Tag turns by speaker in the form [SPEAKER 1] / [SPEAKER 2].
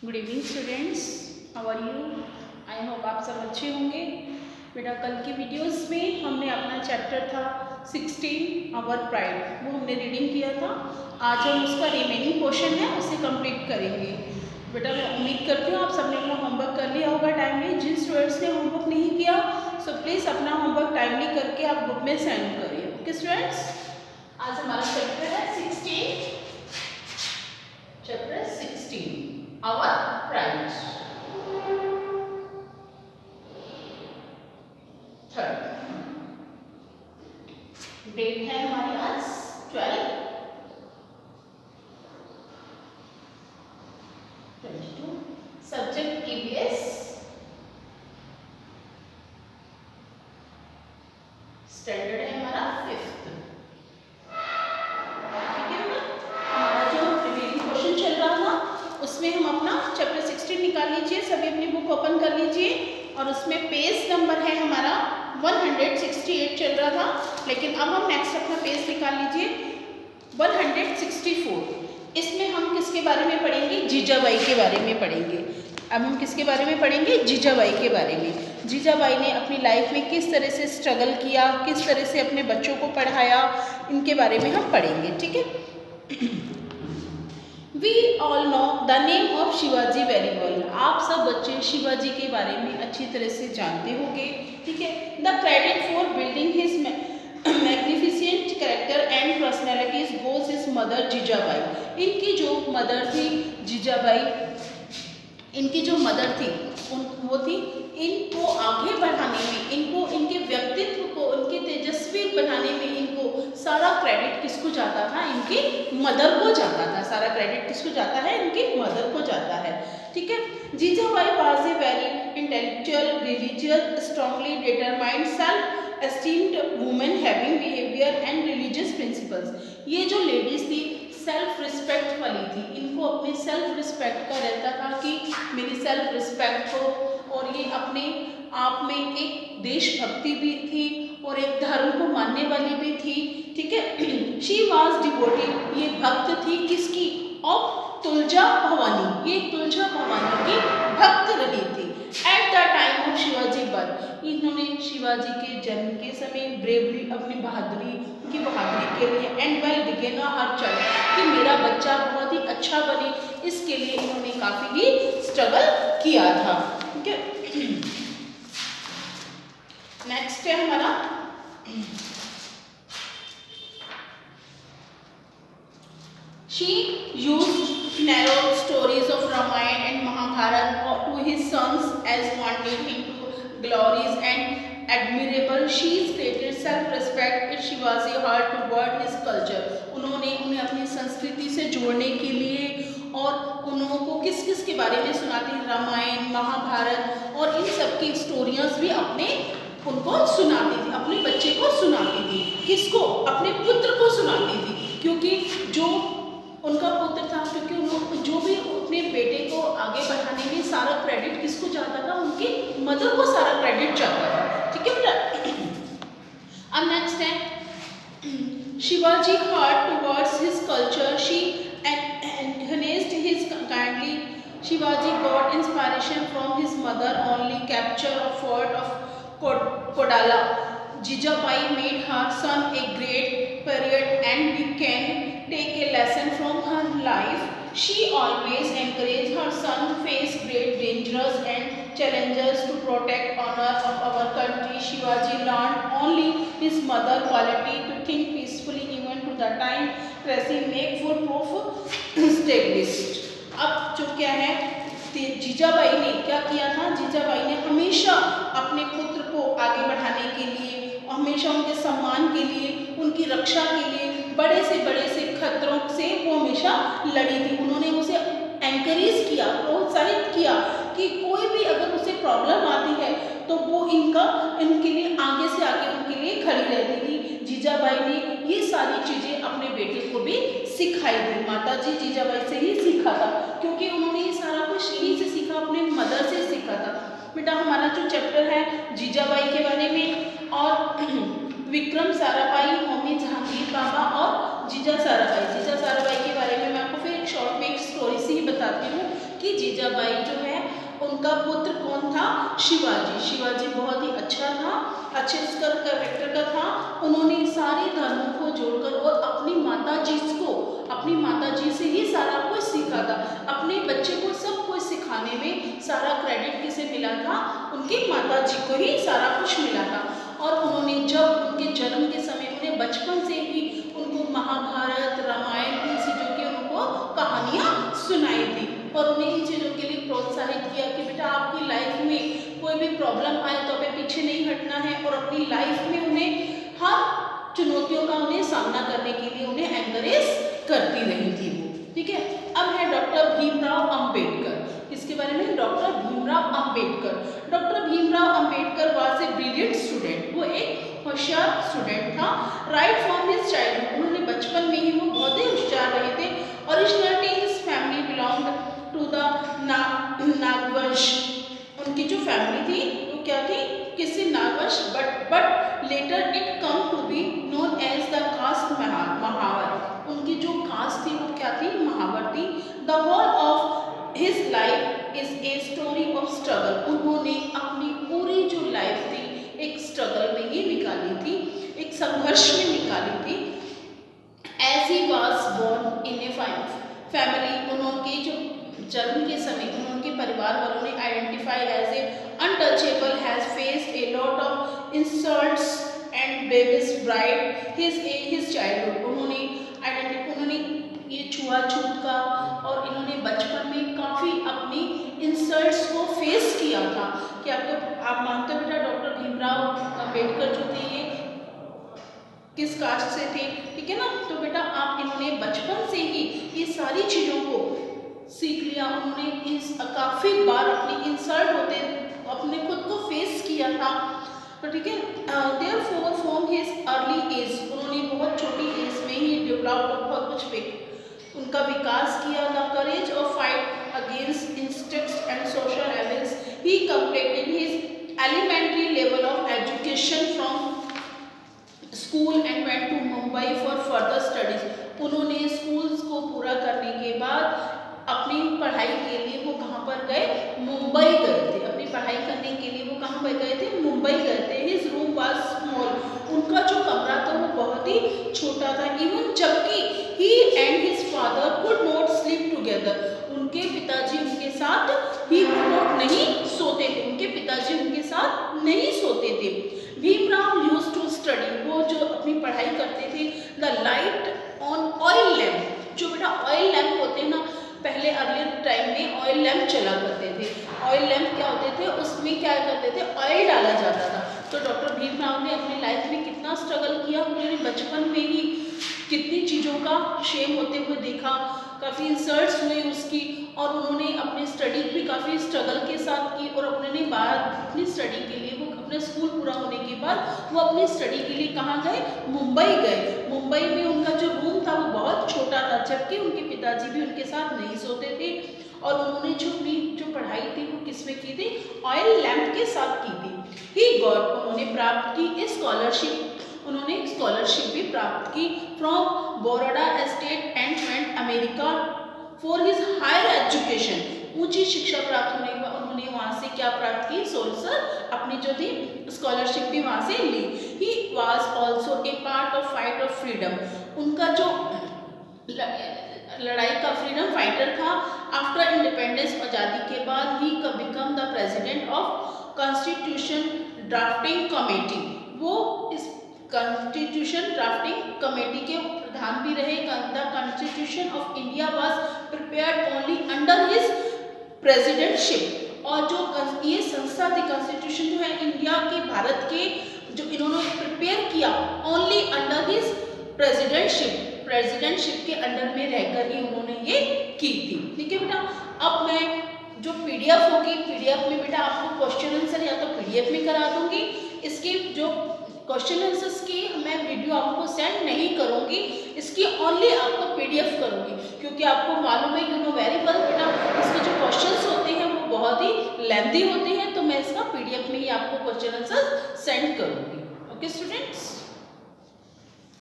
[SPEAKER 1] Good evening students, how are you. I hope आप सब अच्छे होंगे। बेटा कल की वीडियोस में हमने अपना चैप्टर था 16 आवर प्राइड, वो हमने रीडिंग किया था। आज हम उसका रिमेनिंग पोर्शन है उसे कंप्लीट करेंगे। बेटा मैं उम्मीद करती हूँ आप सबने अपना होमवर्क कर लिया होगा टाइमली। जिन स्टूडेंट्स ने होमवर्क नहीं किया सो प्लीज़ अपना होमवर्क टाइमली करके आप ग्रुप में सेंड करिए। ओके स्टूडेंट्स, आज हमारा चैप्टर है 16, chapter 16 our pride. Third date है हमारी आज 12/22। सब्जेक्ट ईवीएस, स्टैंडर्ड है हमारा 5th। ठीक है बेटा, हमारा जो रिमेनिंग क्वेश्चन चल रहा था उसमें हम अपना चैप्टर 16 निकाल लीजिए। सभी अपनी बुक ओपन कर लीजिए और उसमें पेज नंबर है हमारा 168 चल रहा था, लेकिन अब हम नेक्स्ट अपना पेज निकाल लीजिए 164। इसमें हम किसके बारे में पढ़ेंगे? जीजाबाई के बारे में पढ़ेंगे। अब हम किसके बारे में पढ़ेंगे? जीजाबाई के बारे में। जीजाबाई ने अपनी लाइफ में किस तरह से स्ट्रगल किया, किस तरह से अपने बच्चों को पढ़ाया, इनके बारे में हम पढ़ेंगे। ठीक है। We all know the name of Shivaji very well। आप सब बच्चे शिवाजी के बारे में अच्छी तरह से जानते होंगे। ठीक है। The credit for building his magnificent character and personalities goes his mother Jijabai. इनकी जो मदर थी जीजाबाई, इनकी जो मदर थी वो थी इनको आगे बढ़ाने में, इनको इनके व्यक्तित्व को, इनके तेजस्वी बनाने में इनको सारा क्रेडिट किसको जाता था? इनकी मदर को जाता था। सारा क्रेडिट किसको जाता है? इनकी मदर को जाता है। ठीक है। Jijabai was a very intellectual, religious, strongly determined, self esteemed women having behaviour and religious principles. ये जो लेडीज थी सेल्फ रिस्पेक्ट वाली थी। इनको अपने सेल्फ रिस्पेक्ट का रहता था कि मेरी सेल्फ रिस्पेक्ट हो, और ये अपने आप में एक देशभक्ति भी थी और एक धर्म को मानने वाली भी थी। ठीक है। शी वॉज डिवोटेड, ये भक्त थी किसकी? ऑफ तुलजा भवानी। ये तुलजा भवानी की भक्त रही थी। At the time of Shivaji birth, इन्होंने शिवाजी के जन्म के समय ब्रेवरी, अपनी बहादुरी, उनकी बहादुरी के लिए and well begin her child, कि मेरा बच्चा बहुत ही अच्छा बने, इसके लिए इन्होंने काफी ही स्ट्रगल किया था। ठीक है। नेक्स्ट है हमारा she used narrow stories of Ramayana and Mahabharata to his sons as wanted him to glories and admirable. She stated self-respect in Shivaji heart toward his culture। उन्होंने उन्हें अपनी संस्कृति से जोड़ने के लिए और उनको किस किस के बारे में सुनाती, रामायण, महाभारत और इन सब की स्टोरियाज भी अपने उनको सुनाती थी, अपने बच्चे को सुनाती थी। किसको? अपने पुत्र को सुनाती थी, क्योंकि जो उनका पुत्र था, क्योंकि उन्होंने जो भी अपने बेटे को आगे बढ़ाने में सारा क्रेडिट किसको जाता था? उनकी मदर को सारा क्रेडिट जाता था। ठीक है बेटा। अब नेक्स्ट है Shivaji heart towards his culture, she enhanced his kindly। Shivaji got inspiration from his mother only capture of fort of Kodala। Jijabai made her son a great patriot and we can take a lesson from her life। She always encouraged her son face great dangers and challenges to protect honor of our country। Shivaji learned only his mother quality to think peacefully even to the time Tracy make full proof स्टेटलिस्ट। अब जो क्या है, जीजाबाई ने क्या किया था? जीजाबाई ने हमेशा अपने पुत्र को आगे बढ़ाने के लिए, हमेशा उनके सम्मान के लिए, उनकी रक्षा के लिए बड़े से खतरों से वो हमेशा लड़ी थी। उन्होंने उसे एंकरेज किया, प्रोत्साहित किया कि कोई भी अगर उसे प्रॉब्लम आती है तो वो इनके लिए आगे से आगे उनके लिए खड़ी रहती थी। जीजाबाई ने ये सारी चीज़ें अपने बेटे को भी सिखाई थी। माता जी जीजाबाई से ही सीखा था, क्योंकि उन्होंने ये सारा कुछ यहीं से सीखा, अपने मदर से सीखा था। बेटा हमारा जो चैप्टर है जीजाबाई के बारे में, और विक्रम साराभाई, होमी जहांगीर बाबा और जीजा साराभाई। जीजा साराभाई के बारे में मैं आपको फिर एक शॉर्ट में एक स्टोरी से ही बताती हूँ कि जीजाबाई जो है उनका पुत्र कौन था, शिवाजी। शिवाजी बहुत ही अच्छा था, अच्छे उसका कैरेक्टर का था। उन्होंने सारे धर्मों को जोड़कर और अपनी माता जी से ही सारा कुछ सीखा था। अपने बच्चे को सब कुछ सिखाने में सारा क्रेडिट किसे मिला था, उनकी माता जी को ही सारा कुछ मिला था। और उन्होंने जब उनके जन्म के समय उन्हें बचपन से ही उनको महाभारत रामायण इन चीज़ों की उनको कहानियाँ सुनाई थी और उन्हें इन चीज़ों के लिए प्रोत्साहित किया कि बेटा आपकी लाइफ में कोई भी प्रॉब्लम आए तो हमें पीछे नहीं हटना है, और अपनी लाइफ में उन्हें हर चुनौतियों का उन्हें सामना करने के लिए उन्हें एनकरेज करती रही थी वो। ठीक है, अब है डॉक्टर भीमराव अंबेडकर। इसके बारे में doctor Bhimrao Ambedkar. Doctor Bhimrao Ambedkar was a brilliant student. वो एक होशियार स्टूडेंट था। राइट फ्रॉम हिज चाइल्डहुड, उन्होंने बचपन में ही वो बहुत ही होशियार रहे थे। Originally his family belong to the Nagvansh. उनकी जो फैमिली थी वो क्या थी, किसी Nagvansh, but later it come to be known as the caste Mahawar. उनकी जो कास्ट थी वो क्या थी, महावर थी। The whole of his life is a story of struggle. उन्होंने अपनी पूरी जो लाइफ थी एक स्ट्रगल में ही निकाली थी, एक संघर्ष में निकाली थी। As he was born in a family, उनके जो जन्म के समय उनके परिवार वालों ने identify as a untouchable, has faced a lot of insults and babies bride his childhood. उन्होंने ये छुआछूत का और इन्होंने बचपन में काफ़ी अपनी इंसल्ट्स को फेस किया था। कि आप मानते हो बेटा डॉक्टर भीमराव अंबेडकर जो थे ये किस कास्ट से थे, ठीक है ना। तो बेटा इन्होंने बचपन से ही ये सारी चीज़ों को सीख लिया। उन्होंने काफ़ी बार अपनी इंसल्ट होते अपने खुद को फेस किया था। तो ठीक है, therefore from his early age, उन्होंने बहुत छोटी एज में ही डेवलप बहुत कुछ उनका विकास किया। The courage of fight against instincts and social evils, he completed his elementary level of education from school and went to Mumbai for further studies. उन्होंने स्कूल्स को पूरा करने के बाद अपनी पढ़ाई के लिए वो कहाँ पर गए, मुंबई गए थे। अपनी पढ़ाई करने के लिए वो कहाँ पर गए थे, मुंबई गए थे। हिज रूम वाज स्मॉल, उनका जो कमरा था वो बहुत ही छोटा था। इवन जबकि he and his father could not sleep together, उनके पिताजी उनके साथ ही नहीं सोते थे, उनके पिताजी उनके साथ नहीं सोते थे। भीमराव यूज्ड टू स्टडी, वो जो अपनी पढ़ाई करते थे, the light on oil lamp. जो बेटा ऑयल लैम्प होते हैं ना, पहले अर्ली टाइम में ऑयल लैम्प चला करते थे। ऑयल लैम्प क्या होते थे, उसमें क्या करते थे, ऑयल डाला जाता था। तो डॉक्टर भीमराव ने अपनी लाइफ में कितना स्ट्रगल किया। उन्होंने बचपन में ही कितनी चीज़ों का शेम होते हुए देखा, काफ़ी इंसल्ट्स हुए उसकी, और उन्होंने अपनी स्टडी भी काफ़ी स्ट्रगल के साथ की। और अपने बाद अपनी स्टडी के लिए वो अपने स्कूल पूरा होने के बाद वो अपनी स्टडी के लिए कहाँ गए, मुंबई गए। मुंबई में उनका जो रूम था वो बहुत छोटा था, जबकि उनके पिताजी भी उनके साथ नहीं सोते थे। और उन्होंने जो पढ़ाई थी वो किस में की थी, ऑयल लैम्प के साथ की थी। ही गॉट, उन्होंने प्राप्त की स्कॉलरशिप, उन्होंने स्कॉलरशिप भी प्राप्त की from Baroda state and went America for his higher education. ऊंची शिक्षा प्राप्त होने के बाद उन्होंने वहाँ से क्या प्राप्त की, सोल्सर अपनी जो थी स्कॉलरशिप भी वहाँ से ली। He was also a part of fight of freedom, उनका जो लड़ाई का फ्रीडम फाइटर था। आफ्टर इंडिपेंडेंस, आज़ादी के बाद, he become the president of constitution drafting committee, वो इस कॉन्स्टिट्यूशन ड्राफ्टिंग कमेटी के प्रधान भी रहे। The constitution of India was prepared only under his presidentship, और जो ये संस्था थी कॉन्स्टिट्यूशन जो है इंडिया के, भारत के, जो इन्होंने प्रिपेयर किया ओनली अंडर हिज प्रेसिडेंटशिप के अंडर में रहकर ही उन्होंने ये की थी। ठीक है बेटा, अब मैं जो पीडीएफ होगी, पीडीएफ में बेटा आपको क्वेश्चन आंसर या तो पीडीएफ में करा दूंगी। इसकी जो क्वेश्चन आंसर्स की मैं वीडियो आपको सेंड नहीं करूंगी, इसकी ओनली आपको पीडीएफ करूंगी, क्योंकि आपको मालूम है, यू नो वेरी वेल बेटा, इसके जो क्वेश्चंस होते हैं वो बहुत ही लेंथी होते हैं। तो मैं इसका पीडीएफ में ही आपको क्वेश्चन आंसर सेंड करूंगी। Okay students.